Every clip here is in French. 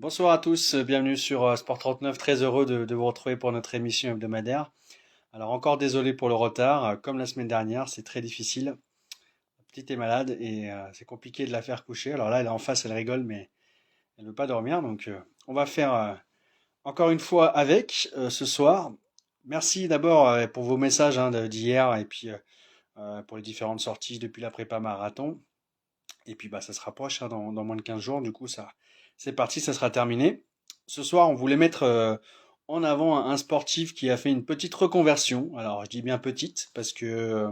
Bonsoir à tous, bienvenue sur Sport 39. Très heureux de vous retrouver pour notre émission hebdomadaire. Alors encore désolé pour le retard, comme la semaine dernière, c'est très difficile. La petite est malade et c'est compliqué de la faire coucher. Alors là, elle est en face, elle rigole, mais elle ne veut pas dormir. Donc on va faire encore une fois avec ce soir. Merci d'abord pour vos messages d'hier et puis pour les différentes sorties depuis la prépa marathon. Et puis bah, ça se rapproche dans moins de 15 jours. Du coup, ça, c'est parti, ça sera terminé. Ce soir, on voulait mettre en avant un sportif qui a fait une petite reconversion. Alors, je dis bien petite parce que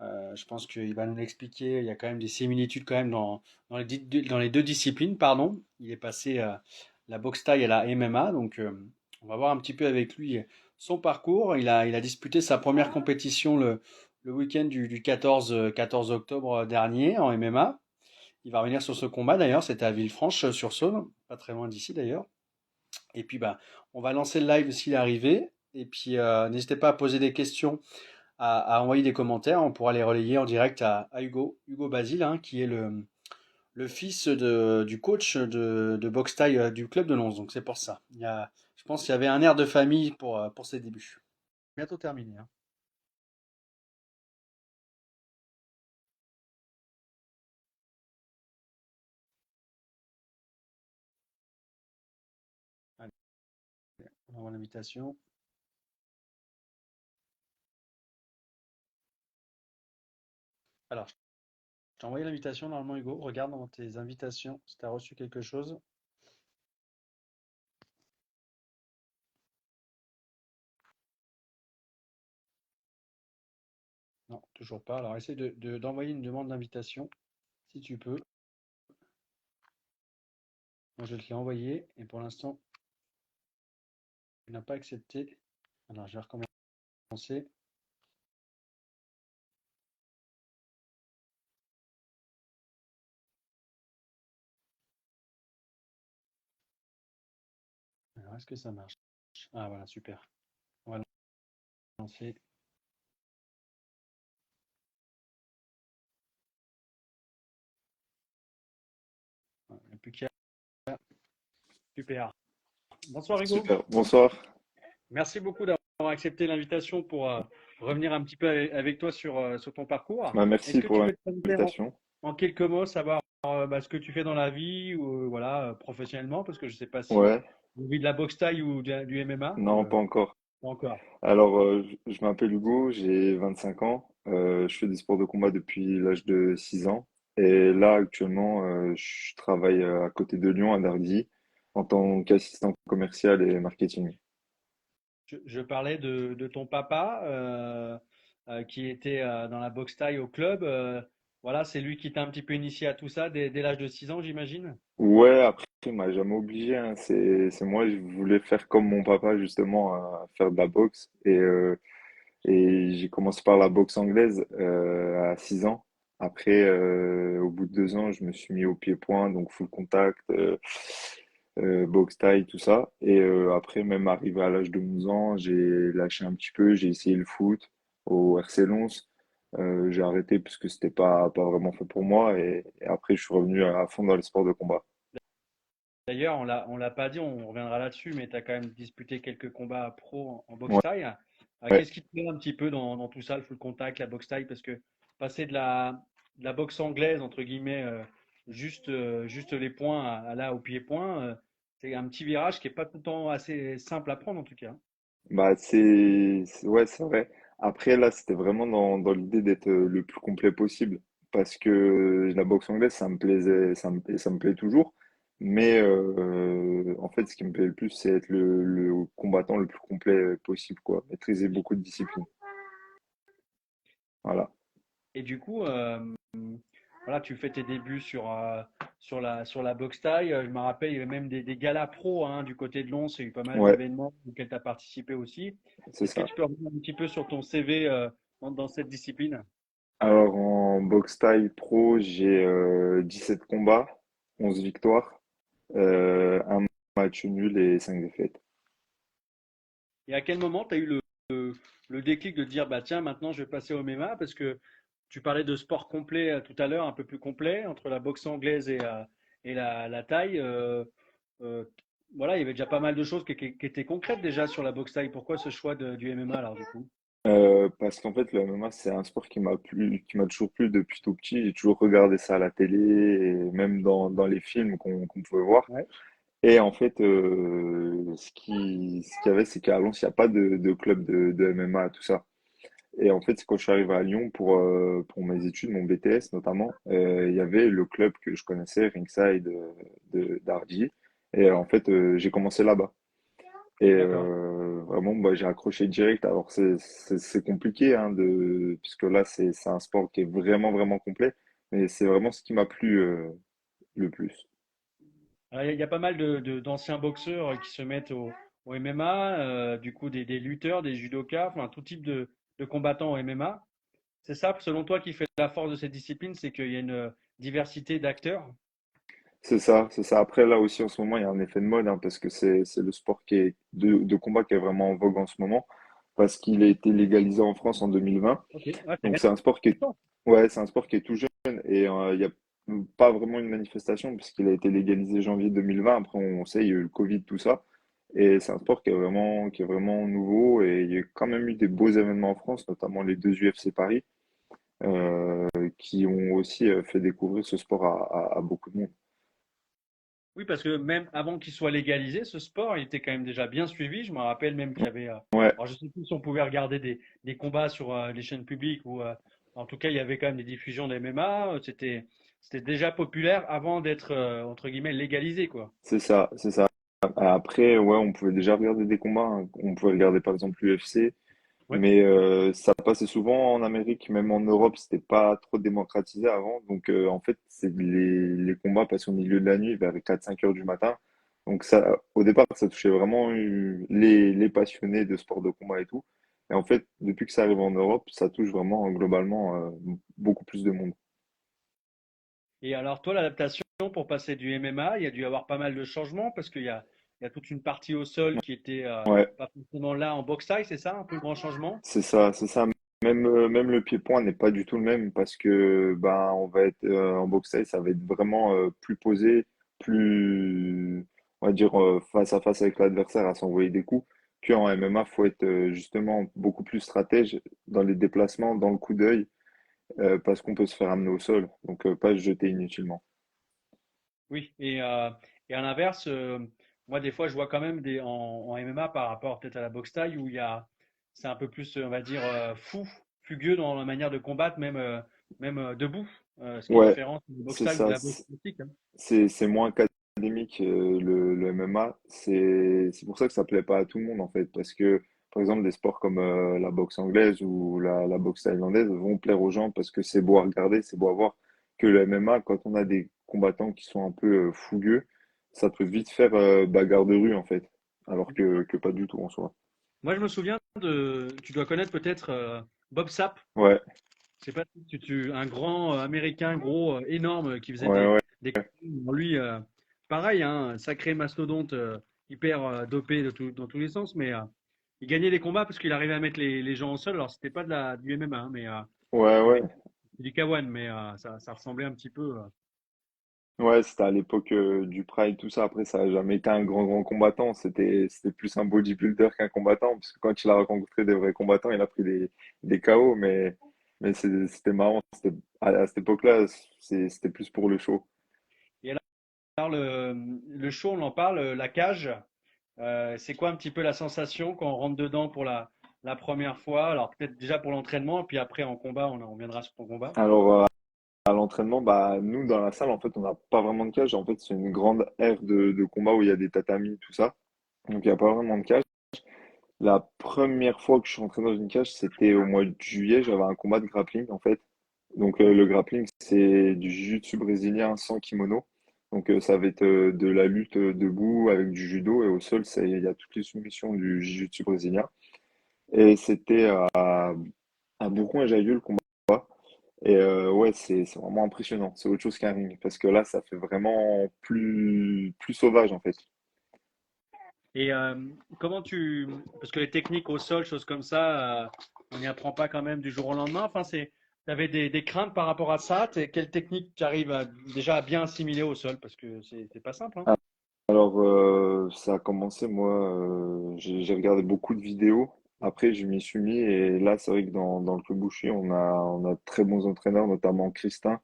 je pense qu'il va nous l'expliquer. Il y a quand même des similitudes quand même dans les deux disciplines, pardon. Il est passé la boxe thaï à la MMA. Donc, on va voir un petit peu avec lui son parcours. Il a disputé sa première compétition le week-end du 14 octobre dernier en MMA. Il va revenir sur ce combat d'ailleurs, c'était à Villefranche-sur-Saône, pas très loin d'ici d'ailleurs. Et puis bah, on va lancer le live s'il est arrivé. Et puis n'hésitez pas à poser des questions, à envoyer des commentaires. On pourra les relayer en direct à Hugo Basile, hein, qui est le fils du coach de boxe thaï du club de Lons. Donc c'est pour ça. Je pense qu'il y avait un air de famille pour ses débuts. Bientôt terminé, hein. Allez, on envoie l'invitation. Alors, je t'ai envoyé l'invitation normalement, Hugo. Regarde dans tes invitations si tu as reçu quelque chose. Non, toujours pas. Alors, essaye d'envoyer une demande d'invitation, si tu peux. Moi, je te l'ai envoyé et pour l'instant, il n'a pas accepté. Alors, je vais recommencer. Alors, est-ce que ça marche? Ah, voilà, super. On va lancer. Voilà, il n'y a plus qu'à. Super. Bonsoir, Hugo. Super, bonsoir. Merci beaucoup d'avoir accepté l'invitation pour revenir un petit peu avec toi sur ton parcours. Bah, Est-ce merci que pour tu peux te présenter l'invitation. en quelques mots, savoir ce que tu fais dans la vie ou voilà, professionnellement, parce que je ne sais pas si Ouais, tu vis de la boxe taille ou du MMA. non, pas encore. Pas encore. Alors, je m'appelle Hugo, j'ai 25 ans. Je fais des sports de combat depuis l'âge de 6 ans. Et là, actuellement, je travaille à côté de Lyon, à Dardy, en tant qu'assistant commercial et marketing. Je parlais de ton papa qui était dans la boxe taille au club. Voilà, c'est lui qui t'a un petit peu initié à tout ça dès l'âge de 6 ans, j'imagine. Ouais, après, il m'a jamais obligé, hein. C'est moi, je voulais faire comme mon papa, justement, à faire de la boxe. Et j'ai commencé par la boxe anglaise à 6 ans. Après, au bout de 2 ans, je me suis mis au pied-point, donc full contact, boxe taille, tout ça. Et après, même arrivé à l'âge de 11 ans, j'ai lâché un petit peu, j'ai essayé le foot au RC Lens. J'ai arrêté parce que c'était pas vraiment fait pour moi. Et après, je suis revenu à fond dans les sports de combat. D'ailleurs, on l'a pas dit, on reviendra là-dessus, mais tu as quand même disputé quelques combats pro en boxe Ouais, taille. ouais. Qu'est-ce qui te plaît un petit peu dans tout ça, le full contact, la boxe taille? Parce que passer de la boxe anglaise, entre guillemets, juste les points là au pied-point, c'est un petit virage qui est pas tout le temps assez simple à prendre en tout cas. Bah, ouais, c'est vrai. Après, là, c'était vraiment dans l'idée d'être le plus complet possible. Parce que la boxe anglaise, ça me plaisait, ça me plaît toujours. Mais en fait, ce qui me plaît le plus, c'est être le combattant le plus complet possible, quoi. Maîtriser beaucoup de disciplines. Voilà. Et du coup, voilà, tu fais tes débuts sur la boxe taille. Je me rappelle, il y avait même des galas pro hein, du côté de Lons. Il y a eu pas mal Ouais, d'événements auxquels tu as participé aussi. c'est Est-ce que ça. tu peux revenir un petit peu sur ton CV dans cette discipline? Alors, en boxe thaï pro, j'ai 17 combats, 11 victoires, un match nul et 5 défaites. Et à quel moment tu as eu le déclic de dire, bah tiens, maintenant je vais passer au MMA? Parce que tu parlais de sport complet tout à l'heure, un peu plus complet, entre la boxe anglaise et la thaï. il y avait déjà pas mal de choses qui étaient concrètes déjà sur la boxe thaï. Pourquoi ce choix du MMA alors du coup? Parce qu'en fait, le MMA, c'est un sport qui m'a plu, qui m'a toujours plu depuis tout petit. J'ai toujours regardé ça à la télé et même dans les films qu'on pouvait voir. Ouais. Et en fait, ce qu'il y avait, c'est qu'à Lens, il n'y a pas de club de MMA, tout ça. Et en fait, c'est quand je suis arrivé à Lyon pour mes études, mon BTS notamment, il y avait le club que je connaissais, Ringside d'Ardy. Et en fait, j'ai commencé là-bas. Et D'accord. vraiment, bah, j'ai accroché direct. Alors, c'est compliqué, hein, puisque là, c'est un sport qui est vraiment, vraiment complet. Mais c'est vraiment ce qui m'a plu le plus. Alors, il y a pas mal d'anciens boxeurs qui se mettent au MMA, du coup des lutteurs, des judokas, enfin tout type de combattants au MMA. C'est ça, selon toi, qui fait la force de cette discipline, c'est qu'il y a une diversité d'acteurs. C'est ça, c'est ça. Après, là aussi, en ce moment, il y a un effet de mode, hein, parce que c'est le sport qui est de combat qui est vraiment en vogue en ce moment, parce qu'il a été légalisé en France en 2020. Ok, ouais, c'est Donc, c'est un sport qui est, récent. ouais, c'est un sport qui est tout jeune et il n'y a pas vraiment une manifestation puisqu'il a été légalisé janvier 2020. Après, on sait, il y a eu le Covid, tout ça. Et c'est un sport qui est vraiment nouveau et il y a quand même eu des beaux événements en France, notamment les deux UFC Paris, qui ont aussi fait découvrir ce sport à beaucoup de monde. Oui, parce que même avant qu'il soit légalisé, ce sport, il était quand même déjà bien suivi. Je me rappelle même qu'il y avait, Ouais, alors je sais plus si on pouvait regarder des combats sur les chaînes publiques ou, en tout cas, il y avait quand même des diffusions de MMA. C'était déjà populaire avant d'être, entre guillemets, légalisé, quoi. c'est ça, c'est ça. Après, ouais, on pouvait déjà regarder des combats, hein. On pouvait regarder par exemple l'UFC. Ouais. Mais ça passait souvent en Amérique, même en Europe, c'était pas trop démocratisé avant. Donc en fait, c'est les combats passaient au milieu de la nuit, vers 4 5 heures du matin. Donc ça, au départ, ça touchait vraiment les passionnés de sport de combat et tout. Et en fait, depuis que ça arrive en Europe, ça touche vraiment globalement beaucoup plus de monde. Et alors, toi, l'adaptation pour passer du MMA, il y a dû y avoir pas mal de changements parce qu'il y a toute une partie au sol qui était Ouais, pas forcément là en boxe taille, c'est ça, un peu le grand changement? c'est ça, c'est ça. Même le pied-point n'est pas du tout le même parce que ben on va être en boxe ça va être vraiment plus posé, plus on va dire face à face avec l'adversaire à s'envoyer des coups. Qu'en MMA, faut être justement beaucoup plus stratège dans les déplacements, dans le coup d'œil, parce qu'on peut se faire amener au sol, donc pas se jeter inutilement. Oui, et à l'inverse, moi des fois je vois quand même en MMA par rapport peut-être à la boxe taille où c'est un peu plus, on va dire, fugueux dans la manière de combattre, même debout, ce qui est Ouais, différent de la boxe c'est taille ou de ça. la boxe classique, hein. C'est moins académique le MMA. C'est pour ça que ça plaît pas à tout le monde en fait. Parce que par exemple des sports comme la boxe anglaise ou la boxe thaïlandaise vont plaire aux gens parce que c'est beau à regarder, c'est beau à voir. Que le MMA, quand on a des combattants qui sont un peu fougueux, ça peut vite faire bagarre de rue en fait. Alors que pas du tout en soi. Moi je me souviens tu dois connaître peut-être Bob Sapp. Ouais, Je sais pas si un grand américain, gros, énorme, qui faisait ouais, ouais. des lui, pareil, hein, un sacré mastodonte, hyper dopé dans tous les sens, mais il gagnait les combats parce qu'il arrivait à mettre les gens au sol. Alors, c'était pas du MMA, hein, mais Ouais, il y avait ouais. du K1, mais ça ressemblait un petit peu. Ouais, c'était à l'époque du Pride, tout ça. Après, ça n'a jamais été un grand, grand combattant. C'était plus un bodybuilder qu'un combattant. Parce que quand il a rencontré des vrais combattants, il a pris des KO. Mais c'était marrant. À cette époque-là, c'était plus pour le show. Et alors, le show, on en parle, la cage, c'est quoi un petit peu la sensation quand on rentre dedans pour la première fois? Alors, peut-être déjà pour l'entraînement, puis après en combat, on reviendra sur ton combat. Alors, à l'entraînement, bah, nous, dans la salle, en fait, on n'a pas vraiment de cage. En fait, c'est une grande aire de combat où il y a des tatamis, tout ça. Donc, il n'y a pas vraiment de cage. La première fois que je suis rentré dans une cage, c'était au mois de juillet. J'avais un combat de grappling, en fait. Donc le grappling, c'est du jiu-jitsu brésilien sans kimono. Donc ça va être de la lutte debout avec du judo et au sol, il y a toutes les soumissions du jiu-jitsu brésilien. Et c'était à Bourgoin-Jallieu le combat. Et ouais, c'est vraiment impressionnant. C'est autre chose qu'un ring parce que là, ça fait vraiment plus sauvage en fait. Et parce que les techniques au sol, choses comme ça, on n'y apprend pas quand même du jour au lendemain. Enfin, tu avais des craintes par rapport à ça. Quelle technique tu arrives déjà à bien assimiler au sol? Parce que c'est pas simple, hein. Alors, ça a commencé, moi, j'ai regardé beaucoup de vidéos. Après, je m'y suis mis et là, c'est vrai que dans le club où je suis, on a de très bons entraîneurs, notamment Christin,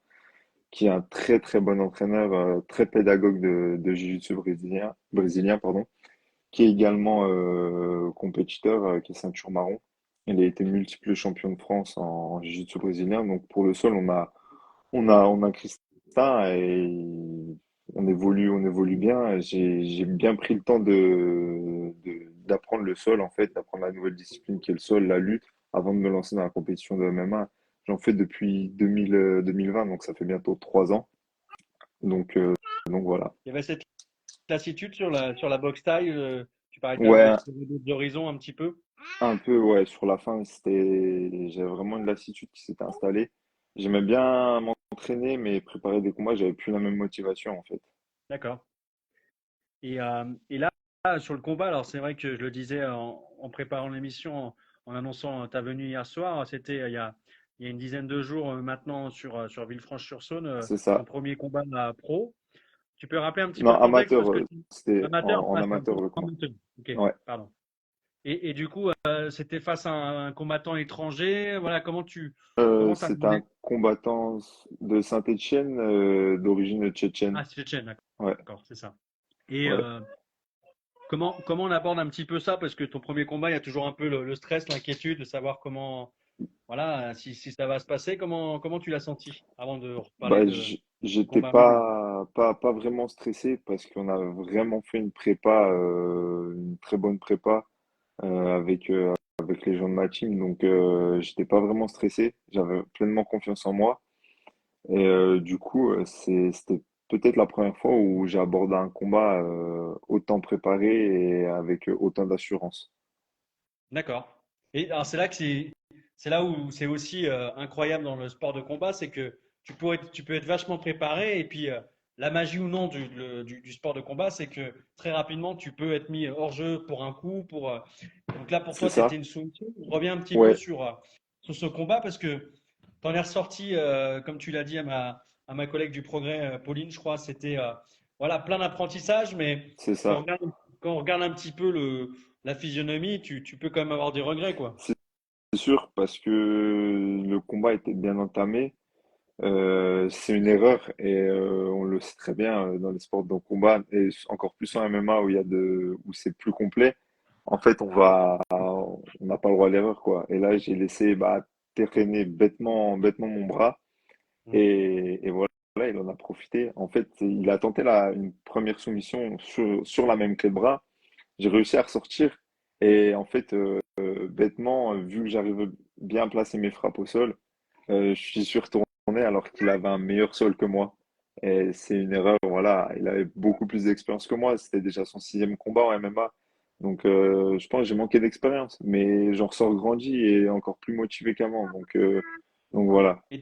qui est un très très bon entraîneur, très pédagogue de Jiu-Jitsu brésilien, pardon, qui est également compétiteur, qui est ceinture marron. Il a été multiple champion de France en Jiu-Jitsu brésilien. Donc pour le sol, on a Christin et on évolue bien. J'ai bien pris le temps d'apprendre le sol, en fait, d'apprendre la nouvelle discipline qui est le sol, la lutte, avant de me lancer dans la compétition de MMA. J'en fais depuis 2020, donc ça fait bientôt 3 ans. Donc, euh, donc voilà. Il y avait cette lassitude sur la boxe thaï. Tu parlais tout à l'heure Ouais, d'explorer d'autres horizons un petit peu. un peu, ouais, sur la fin, j'avais vraiment une lassitude qui s'était installée. J'aimais bien m'entraîner, mais préparer des combats, j'avais plus la même motivation, en fait. D'accord. Et là, sur le combat, alors c'est vrai que je le disais en préparant l'émission, en annonçant ta venue hier soir, c'était il y a une dizaine de jours maintenant sur Villefranche-sur-Saône, C'est ton ça. premier combat pro. Tu peux rappeler un petit peu Non, le contexte amateur, parce que c'était amateur, en ah, c'est amateur le combat. amateur. Ok, Ouais. pardon. Et du coup, c'était face à un combattant étranger. Voilà, comment ça C'est un venait? combattant de Saint-Étienne, d'origine tchétchène. Ah, c'est Tchétchène, Ouais, d'accord, c'est ça. Et ouais. comment on aborde un petit peu ça? Parce que ton premier combat, il y a toujours un peu le stress, l'inquiétude de savoir comment, voilà, si ça va se passer. Comment tu l'as senti avant de reparler Bah, du j'étais combat même? pas vraiment stressé parce qu'on a vraiment fait une prépa, une très bonne prépa avec les gens de ma team. Donc, j'étais pas vraiment stressé. J'avais pleinement confiance en moi. Et du coup, c'était peut-être la première fois où j'ai abordé un combat autant préparé et avec autant d'assurance. D'accord. Et alors c'est là où c'est aussi incroyable dans le sport de combat, c'est que tu peux être vachement préparé et puis la magie ou non du sport de combat, c'est que très rapidement tu peux être mis hors jeu pour un coup. Donc là pour C'est toi c'était ça? une solution. Je reviens un petit peu Ouais, sur ce combat parce que tu en es ressorti, comme tu l'as dit à ma collègue du Progrès, Pauline, je crois, c'était voilà, plein d'apprentissage, mais c'est quand on ça. regarde, quand on regarde un petit peu la physionomie, tu peux quand même avoir des regrets, quoi. C'est sûr parce que le combat était bien entamé. C'est une erreur et on le sait très bien dans les sports de combat et encore plus en MMA où c'est plus complet. En fait, on n'a pas le droit à l'erreur quoi. Et là, j'ai laissé terrainer bêtement mon bras Mm. et voilà, il en a profité. En fait, il a tenté une première soumission sur la même clé de bras. J'ai réussi à ressortir et en fait, bêtement, vu que j'arrive bien à placer mes frappes au sol. Je suis retourné alors qu'il avait un meilleur sol que moi. Et c'est une erreur, voilà. Il avait beaucoup plus d'expérience que moi. C'était déjà son 6e combat en MMA. Donc, je pense que j'ai manqué d'expérience. Mais j'en ressors grandi et encore plus motivé qu'avant. Donc voilà. Et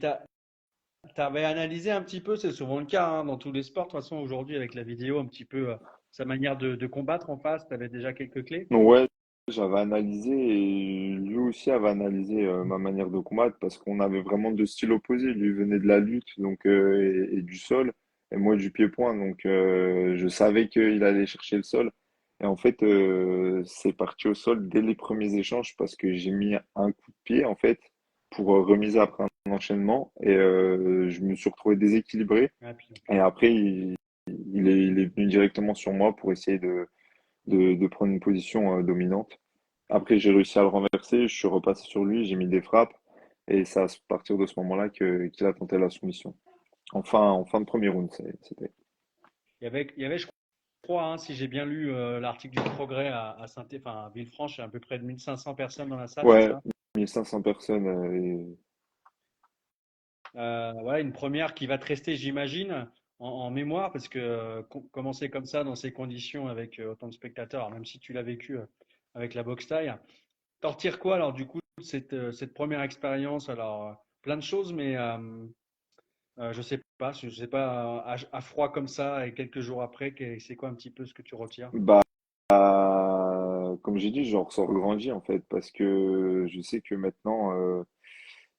t'avais analysé un petit peu, c'est souvent le cas hein, dans tous les sports, de toute façon, aujourd'hui, avec la vidéo, un petit peu sa manière de combattre en face, tu avais déjà quelques clés. Donc ouais, j'avais analysé et lui aussi avait analysé ma manière de combattre parce qu'on avait vraiment deux styles opposés. Lui venait de la lutte donc et du sol et moi du pied-point. Donc je savais qu'il allait chercher le sol. Et en fait, c'est parti au sol dès les premiers échanges parce que j'ai mis un coup de pied en fait pour remiser après un enchaînement et je me suis retrouvé déséquilibré. Ah, puis, Et après, il est venu directement sur moi pour essayer de prendre une position dominante. Après, j'ai réussi à le renverser, je suis repassé sur lui, j'ai mis des frappes, et c'est à partir de ce moment-là qu'il a tenté la soumission. Enfin, en fin de premier round, c'était. il y avait, je crois, hein, si j'ai bien lu l'article du Progrès à enfin, à Villefranche, il y a à peu près de 1500 personnes dans la salle, c'est Ouais, ça? 1500 personnes. Voilà, une première qui va te rester, j'imagine, en mémoire, parce que commencer comme ça, dans ces conditions, avec autant de spectateurs, alors même si tu l'as vécu avec la boxe thaï, t'en retires quoi alors du coup de cette première expérience? Alors, plein de choses, mais je sais pas, à froid comme ça, et quelques jours après, c'est quoi un petit peu ce que tu retires? Bah, comme j'ai dit, j'en ressors grandi en fait, parce que je sais que maintenant,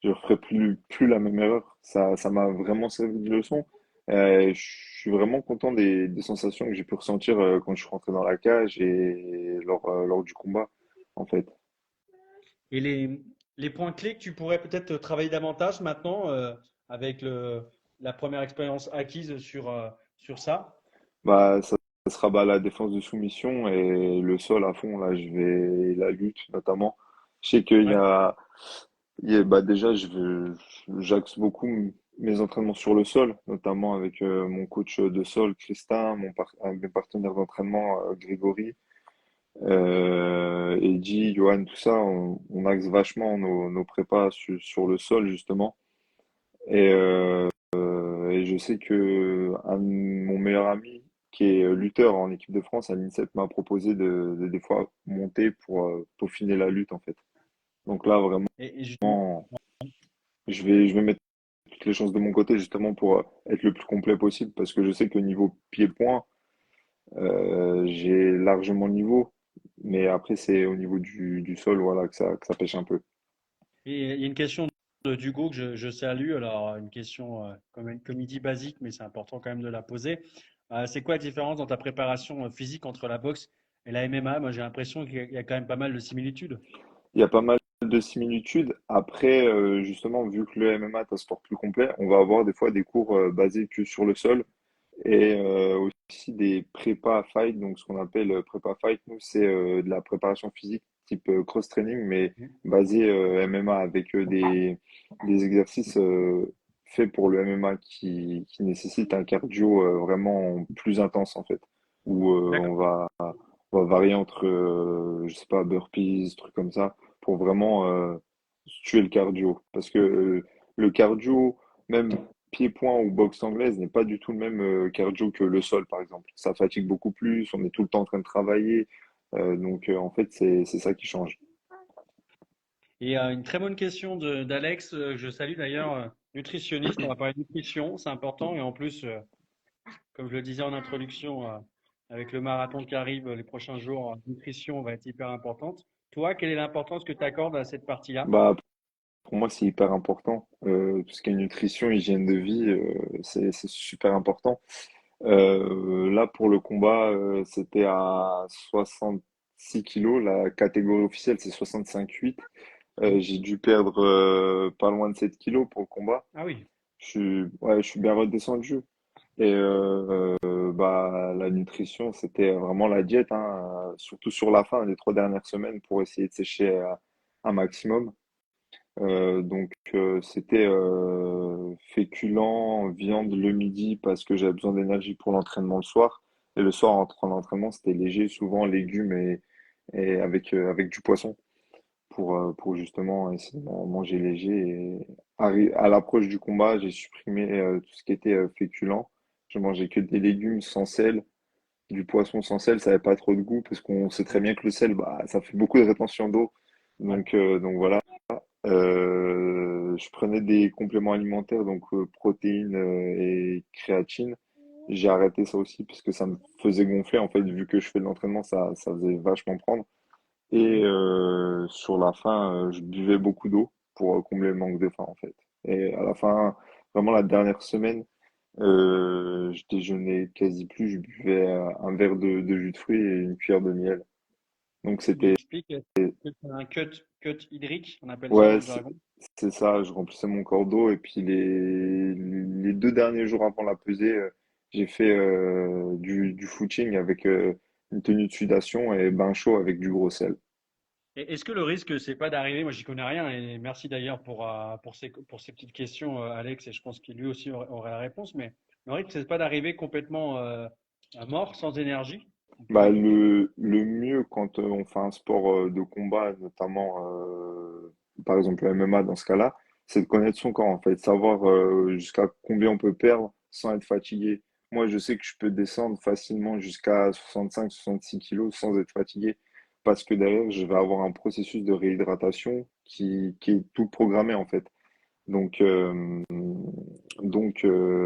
je ne referai plus la même erreur. Ça m'a vraiment servi de leçon. Je suis vraiment content des sensations que j'ai pu ressentir quand je suis rentré dans la cage et lors du combat, en fait. Et les points clés que tu pourrais peut-être travailler davantage maintenant avec la première expérience acquise sur ça? Ça sera bah, la défense de soumission et le sol à fond. Là, la lutte notamment. Je sais Ouais. bah, déjà, j'axe beaucoup mes entraînements sur le sol, notamment avec mon coach de sol, Christin, mes partenaires d'entraînement, Grégory, Eddy, Johan, tout ça. On axe vachement nos prépas sur le sol, justement. Et je sais que mon meilleur ami, qui est lutteur en équipe de France à l'INSEP, m'a proposé de des fois monter pour peaufiner la lutte, en fait. Donc là, vraiment, Et justement, je vais mettre toutes les chances de mon côté justement pour être le plus complet possible parce que je sais que niveau pied-point, j'ai largement le niveau, mais après c'est au niveau du sol voilà que ça pêche un peu. et il y a une question d'Hugo que je salue. Alors, une question, comme il dit, basique, mais c'est important quand même de la poser. C'est quoi la différence dans ta préparation physique entre la boxe et la MMA? Moi, j'ai l'impression qu'il y a quand même pas mal de similitudes. Il y a pas mal de similitudes. Après, justement, vu que le MMA est un sport plus complet, on va avoir des fois des cours basés que sur le sol et aussi des prépa fight. Donc, ce qu'on appelle prépa fight, nous, c'est de la préparation physique type cross-training, mais Mhm. basé MMA avec des exercices faits pour le MMA qui nécessitent un cardio vraiment plus intense, en fait, où D'accord. on va varier entre, je sais pas, burpees, trucs comme ça, pour vraiment tuer le cardio. Parce que le cardio, même pied-point ou boxe anglaise, n'est pas du tout le même cardio que le sol, par exemple. Ça fatigue beaucoup plus, on est tout le temps en train de travailler. En fait, c'est ça qui change. Et une très bonne question d'Alex, que je salue d'ailleurs, nutritionniste. On va parler de nutrition, c'est important. Et en plus, comme je le disais en introduction, avec le marathon qui arrive les prochains jours, nutrition va être hyper importante. Toi, quelle est l'importance que tu accordes à cette partie-là? Bah, pour moi, c'est hyper important. Tout ce qui est nutrition, hygiène de vie, c'est super important. Là, pour le combat, c'était à 66 kilos. La catégorie officielle, c'est 65,8. J'ai dû perdre pas loin de 7 kilos pour le combat. Ah oui. Ouais, je suis bien redescendu. Et bah, la nutrition, c'était vraiment la diète, hein, surtout sur la fin, les 3 dernières semaines, pour essayer de sécher un maximum. C'était féculents, viande le midi parce que j'avais besoin d'énergie pour l'entraînement le soir. Et le soir, en l'entraînement, c'était léger, souvent légumes et avec du poisson pour justement essayer de manger léger. Et à l'approche du combat, j'ai supprimé tout ce qui était féculent. Je mangeais que des légumes sans sel, du poisson sans sel, ça n'avait pas trop de goût parce qu'on sait très bien que le sel, bah, ça fait beaucoup de rétention d'eau. Ouais. Donc voilà. Je prenais des compléments alimentaires, donc protéines et créatine. J'ai arrêté ça aussi parce que ça me faisait gonfler. En fait, vu que je fais de l'entraînement, ça faisait vachement prendre. Et Mhm. sur la fin, je buvais beaucoup d'eau pour combler le manque de faim, en fait. Et à la fin, vraiment la dernière semaine, je déjeunais quasi plus. Je buvais un verre de jus de fruits et une cuillère de miel. Donc Il c'était, explique que c'est un cut hydrique, on appelle ça dans ouais, le jargon. c'est ça. Je remplissais mon corps d'eau et puis les 2 derniers jours avant la pesée, j'ai fait du footing avec une tenue de sudation et bain chaud avec du gros sel. Et est-ce que le risque, c'est pas d'arriver, moi j'y connais rien, et merci d'ailleurs pour ces petites questions, Alex, et je pense qu'il lui aussi aurait la réponse, mais le risque, c'est pas d'arriver complètement à mort, sans énergie. On Bah, peut, le mieux quand on fait un sport de combat, notamment par exemple le MMA dans ce cas-là, c'est de connaître son corps en fait, savoir jusqu'à combien on peut perdre sans être fatigué. Moi, je sais que je peux descendre facilement jusqu'à 65-66 kilos sans être fatigué parce que derrière, je vais avoir un processus de réhydratation qui est tout programmé en fait. Donc, euh,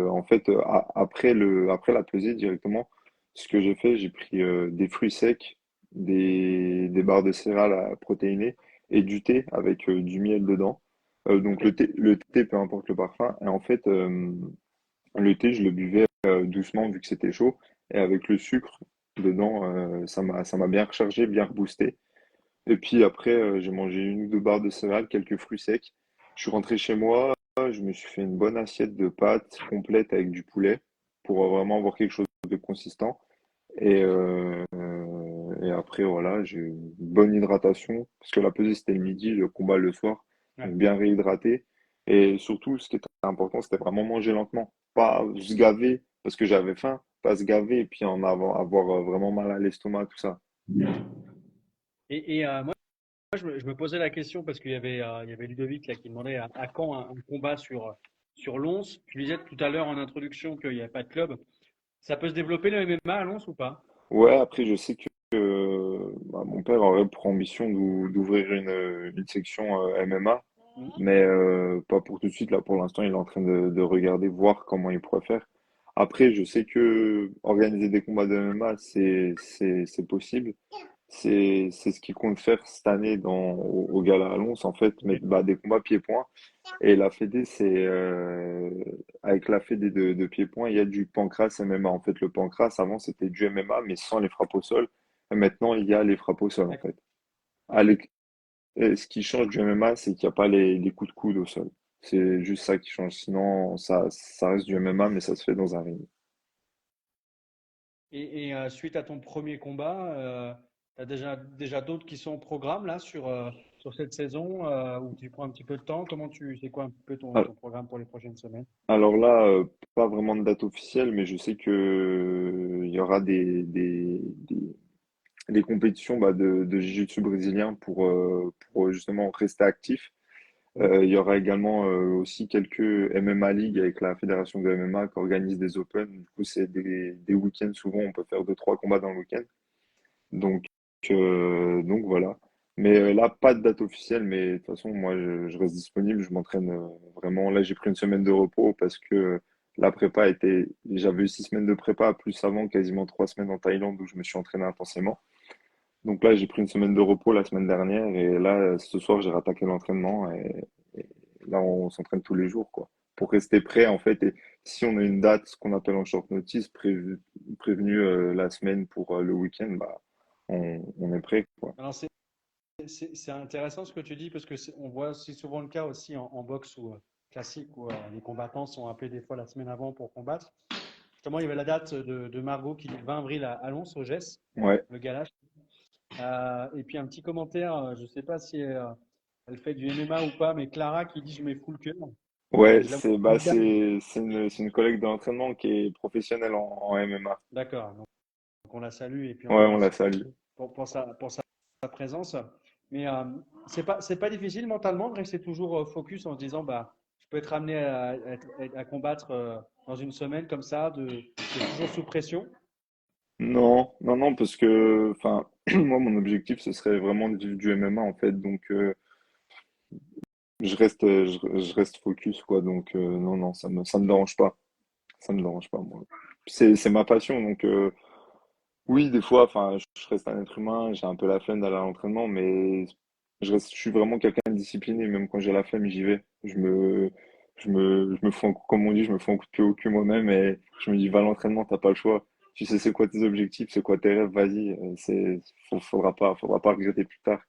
en fait, après la pesée directement, ce que j'ai fait, j'ai pris des fruits secs, des barres de céréales protéinées et du thé avec du miel dedans. ok. Le thé, peu importe le parfum. Et en fait, Le thé, je le buvais doucement vu que c'était chaud. Et avec le sucre dedans, ça m'a bien rechargé, bien reboosté. Et puis après, j'ai mangé une ou deux barres de céréales, quelques fruits secs. Je suis rentré chez moi, je me suis fait une bonne assiette de pâtes complète avec du poulet pour vraiment avoir quelque chose de consistant. Et après, voilà, j'ai eu une bonne hydratation parce que la pesée, c'était le midi, le combat le soir. Ouais. Donc bien réhydraté. Et surtout, ce qui était important, c'était vraiment manger lentement. Pas se gaver parce que j'avais faim, pas se gaver et puis avoir vraiment mal à l'estomac, tout ça. Moi, je me posais la question parce il y avait Ludovic là, qui demandait à quand un combat sur Lons. Tu disais tout à l'heure en introduction qu'il n'y a pas de club. Ça peut se développer le MMA à Lons ou pas? Ouais, après, je sais que bah, mon père aurait pour ambition d'ouvrir une section MMA, Mhm. mais pas pour tout de suite. Là, pour l'instant, il est en train de regarder, voir comment il pourrait faire. Après, je sais que organiser des combats de MMA, c'est possible. C'est ce qu'il compte faire cette année au Gala à Lons, en fait, Ok. mettre bah, des combats pieds-points. Et la Fédé, avec la Fédé de pied-point, il y a du pancras MMA. En fait, le pancras, avant, c'était du MMA, mais sans les frappes au sol. Et maintenant, il y a les frappes au sol, en D'accord. fait. À l'ec- et ce qui change du MMA, c'est qu'il n'y a pas les coups de coude au sol. C'est juste ça qui change. Sinon, ça reste du MMA, mais ça se fait dans un ring. Suite à ton premier combat, tu as déjà d'autres qui sont au programme là sur cette saison où tu prends un petit peu de temps. C'est quoi un peu ton programme pour les prochaines semaines? Alors là, pas vraiment de date officielle, mais je sais que il y aura des compétitions bah, de jiu-jitsu brésilien pour justement rester actif. Il y aura également aussi quelques MMA League avec la fédération de MMA qui organise des Open. Du coup, c'est des week-ends souvent, on peut faire deux, trois combats dans le week-end. Donc, donc voilà. Mais là, pas de date officielle, mais de toute façon, moi, je reste disponible. Je m'entraîne vraiment. Là, j'ai pris une semaine de repos parce que la prépa était. J'avais eu 6 semaines de prépa, plus avant, quasiment 3 semaines en Thaïlande où je me suis entraîné intensément. Donc là, j'ai pris une semaine de repos la semaine dernière et là, ce soir, j'ai rattaqué l'entraînement et là, on s'entraîne tous les jours, quoi. Pour rester prêt, en fait, et si on a une date, ce qu'on appelle en short notice, prévenue la semaine pour le week-end, bah, on est prêt, quoi. Alors c'est intéressant ce que tu dis parce que on voit aussi souvent le cas aussi en boxe ou classique où les combattants sont appelés des fois la semaine avant pour combattre. Justement, il y avait la date de Margot qui dit le 20 avril à Lons au GES, Ouais, le gala. Et puis un petit commentaire, je ne sais pas si elle fait du MMA ou pas, mais Clara qui dit je mets full cœur. ouais, Je la c'est une collègue de l'entraînement qui est professionnelle en MMA. D'accord, donc on la salue et puis on Ouais, la on la remercie salue. pour sa présence. Mais c'est pas difficile mentalement de rester toujours focus en se disant bah, je peux être amené à combattre dans une semaine comme ça, de toujours sous pression. Non, non, non, parce que, enfin, moi, mon objectif, ce serait vraiment de vivre du MMA, en fait. Donc, je reste focus, quoi. Donc, non, non, ça me dérange pas. Ça me dérange pas, moi. C'est ma passion. Donc, oui, des fois, enfin, je reste un être humain. J'ai un peu la flemme d'aller à l'entraînement, mais je suis vraiment quelqu'un de discipliné. Même quand j'ai la flemme, j'y vais. Je me fous comme on dit, je me fous un coup de pied au cul moi-même et je me dis, va à l'entraînement, t'as pas le choix. Tu sais c'est quoi tes objectifs, c'est quoi tes rêves, vas-y. Faudra pas regretter plus tard.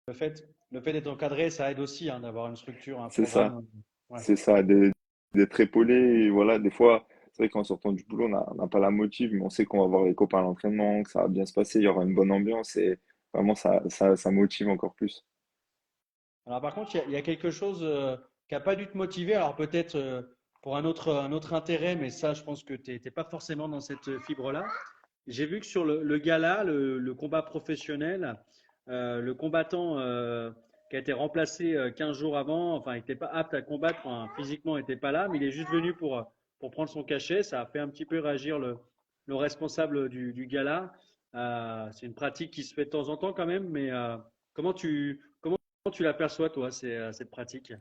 Le fait d'être encadré, ça aide aussi hein, d'avoir une structure, un C'est ça. programme. Ouais. C'est ça, d'être épaulé. Et voilà, des fois, c'est vrai qu'en sortant du boulot, on n'a pas la motive, mais on sait qu'on va voir les copains à l'entraînement, que ça va bien se passer, il y aura une bonne ambiance et vraiment, ça motive encore plus. Alors par contre, il y a quelque chose qui n'a pas dû te motiver. Alors peut-être pour un autre intérêt, mais ça, je pense que tu n'es pas forcément dans cette fibre-là. J'ai vu que sur le gala, le combat professionnel, le combattant qui a été remplacé 15 jours avant, enfin, il n'était pas apte à combattre, enfin, physiquement, il n'était pas là, mais il est juste venu pour prendre son cachet. Ça a fait un petit peu réagir le responsable du gala. C'est une pratique qui se fait de temps en temps quand même, mais comment tu l'aperçois, toi, cette pratique?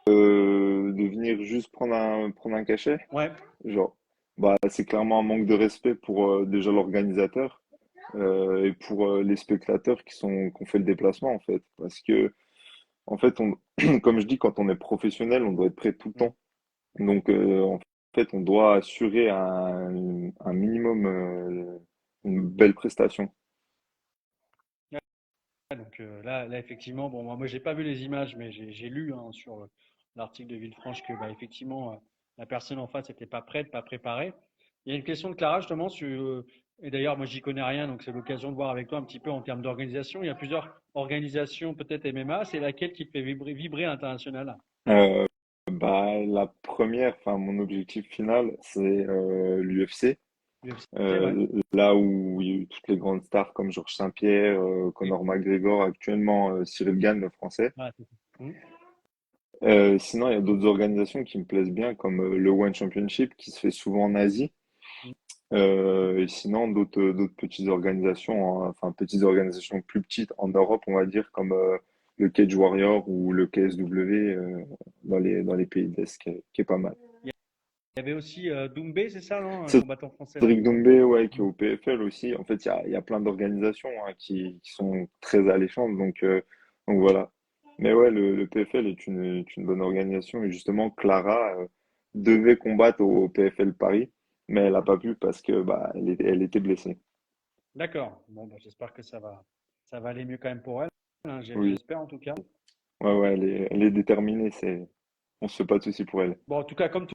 Euh, de venir juste prendre un cachet, Ouais, genre, bah, c'est clairement un manque de respect pour déjà l'organisateur et pour les spectateurs qui ont fait le déplacement, en fait. Parce que, en fait, comme je dis, quand on est professionnel, on doit être prêt tout le mm, temps. Donc, en fait, on doit assurer un minimum, une belle prestation. Ouais, donc là, effectivement, bon, moi, j'ai pas vu les images, mais j'ai lu hein, sur l'article de Villefranche que, bah, effectivement, la personne en face n'était pas prête, pas préparée. Il y a une question de Clara, justement, et d'ailleurs, moi, j'y connais rien, donc c'est l'occasion de voir avec toi un petit peu en termes d'organisation. Il y a plusieurs organisations, peut-être MMA, c'est laquelle qui te fait vibrer à l'international? Euh, la première, enfin, mon objectif final, c'est l'UFC. UFC, ouais. Là où il y a eu toutes les grandes stars comme Georges Saint-Pierre, Et- Conor McGregor, actuellement Cyril Gane, le français. ouais, c'est ça. Sinon, il y a d'autres organisations qui me plaisent bien, comme le One Championship, qui se fait souvent en Asie. Et sinon, d'autres petites organisations, hein, enfin petites organisations plus petites en Europe, on va dire, comme le Cage Warrior ou le KSW dans les pays de l'Est, qui est pas mal. Il y avait aussi Doumbé, c'est ça, non? Un combattant français, non? Cédric Doumbé, ouais, qui est au PFL aussi. En fait, il y a plein d'organisations hein, qui sont très alléchantes. Donc voilà. Mais ouais, le PFL est une bonne organisation. Et justement, Clara devait combattre au PFL Paris, mais elle n'a pas pu parce que elle était blessée. D'accord. Bon, bah, j'espère que ça va aller mieux quand même pour elle, hein, Oui, j'espère en tout cas. ouais, ouais, elle est déterminée. On se fait pas de soucis pour elle. Bon, en tout cas, comme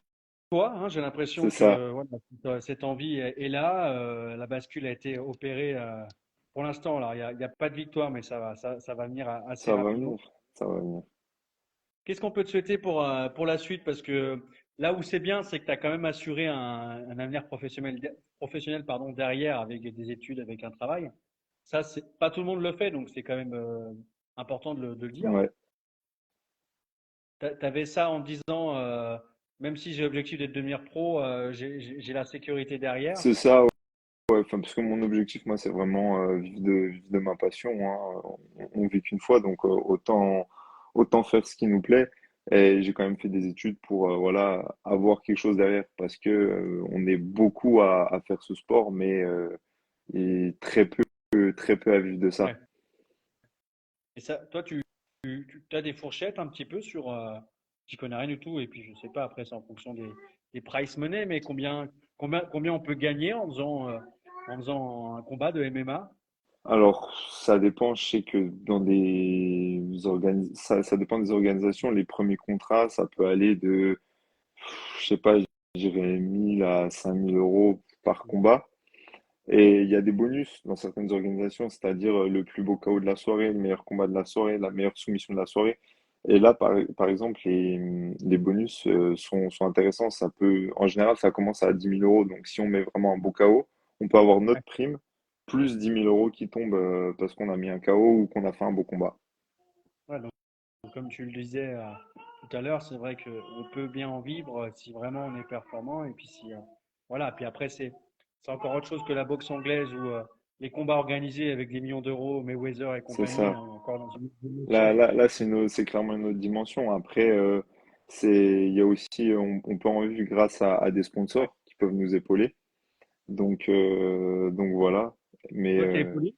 toi, hein, j'ai C'est l'impression ça, que voilà, cette envie est là. La bascule a été opérée pour l'instant. Alors, il y a pas de victoire, mais ça va venir assez ça va venir, rapido. ça va venir. Qu'est-ce qu'on peut te souhaiter pour la suite? Parce que là où c'est bien, c'est que tu as quand même assuré un avenir professionnel, professionnel pardon, derrière avec des études, avec un travail. Ça, c'est pas tout le monde le fait, donc c'est quand même important de le dire. Ouais, Tu avais ça en disant, même si j'ai l'objectif de devenir pro, j'ai la sécurité derrière. c'est ça. Ouais, enfin, parce que mon objectif, moi, c'est vraiment vivre de ma passion, hein. On vit qu'une fois, donc autant faire ce qui nous plaît. Et j'ai quand même fait des études pour voilà, avoir quelque chose derrière, parce que on est beaucoup à faire ce sport, mais et très peu à vivre de ça. Ouais. Et ça, toi, tu as des fourchettes un petit peu sur. J'y connais rien du tout, et puis je sais pas, après, c'est en fonction des price money, mais combien on peut gagner en faisant un combat de MMA? Alors, ça dépend. Je sais que ça dépend des organisations. Les premiers contrats, ça peut aller de, je sais pas, je dirais 1000 à 5000 euros par combat. Et il y a des bonus dans certaines organisations, c'est-à-dire le plus beau KO de la soirée, le meilleur combat de la soirée, la meilleure soumission de la soirée. Et là, par exemple, les bonus sont intéressants. En général, ça commence à 10 000 euros. Donc, si on met vraiment un beau KO, on peut avoir Ouais. notre prime plus 10 000 euros qui tombent parce qu'on a mis un KO ou qu'on a fait un beau combat. Ouais, donc, comme tu le disais tout à l'heure, c'est vrai qu'on peut bien en vivre si vraiment on est performant. Et puis si, voilà, puis après, c'est encore autre chose que la boxe anglaise ou les combats organisés avec des millions d'euros, Mayweather et C'est compagnie, ça. hein, encore dans une autre Là, dimension. là, là, c'est clairement une autre dimension. Après, il y a aussi, on peut en vivre grâce à des Ouais. sponsors qui peuvent nous épauler. Donc voilà. Mais Toi, t'es épaulé?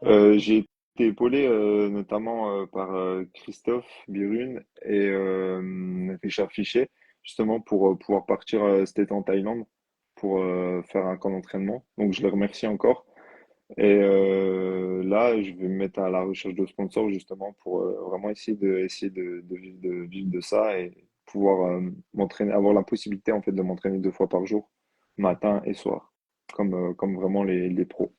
Ouais. j'ai été épaulé notamment par Christophe Birune et Richard Fichet, justement pour pouvoir partir cet été en Thaïlande pour faire un camp d'entraînement. Donc je les remercie encore. Et là, je vais me mettre à la recherche de sponsors justement pour vraiment essayer de vivre de ça et pouvoir m'entraîner, avoir la possibilité en fait de m'entraîner 2 fois par jour, matin et soir, comme vraiment les pros.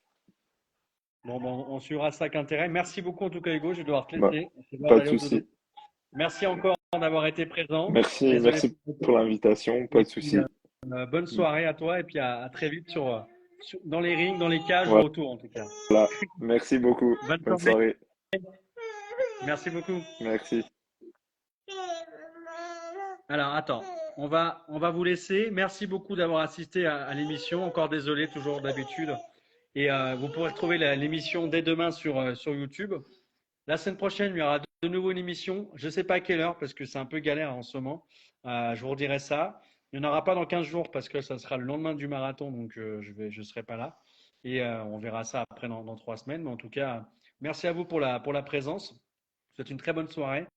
Bon, on suivra ça avec intérêt. Merci beaucoup en tout cas, Hugo. Je vais devoir te Bah, laisser. C'est l'heure pas de d'aller au dodo. souci. Merci encore d'avoir été présent. Merci, Désolé merci pour le pour retard. l'invitation, pas Et de puis, souci. bonne soirée à toi et puis à très vite dans les rings, dans les cages ou Voilà, autour en tout cas. merci beaucoup. Bonne Bonne soirée. soirée. Merci beaucoup. Merci. Alors, attends, on va vous laisser. Merci beaucoup d'avoir assisté à l'émission. Encore désolé, toujours d'habitude. Et vous pourrez retrouver l'émission dès demain sur YouTube. La semaine prochaine, il y aura de nouveau une émission. Je ne sais pas à quelle heure parce que c'est un peu galère en ce moment. Je vous redirai ça. Il n'y en aura pas dans 15 jours parce que ça sera le lendemain du marathon, donc je serai pas là. Et on verra ça après dans 3 semaines. Mais en tout cas, merci à vous pour la présence. Je vous souhaite une très bonne soirée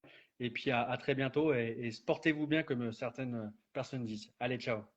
Et puis à très bientôt et portez-vous bien comme certaines personnes disent. Allez, ciao.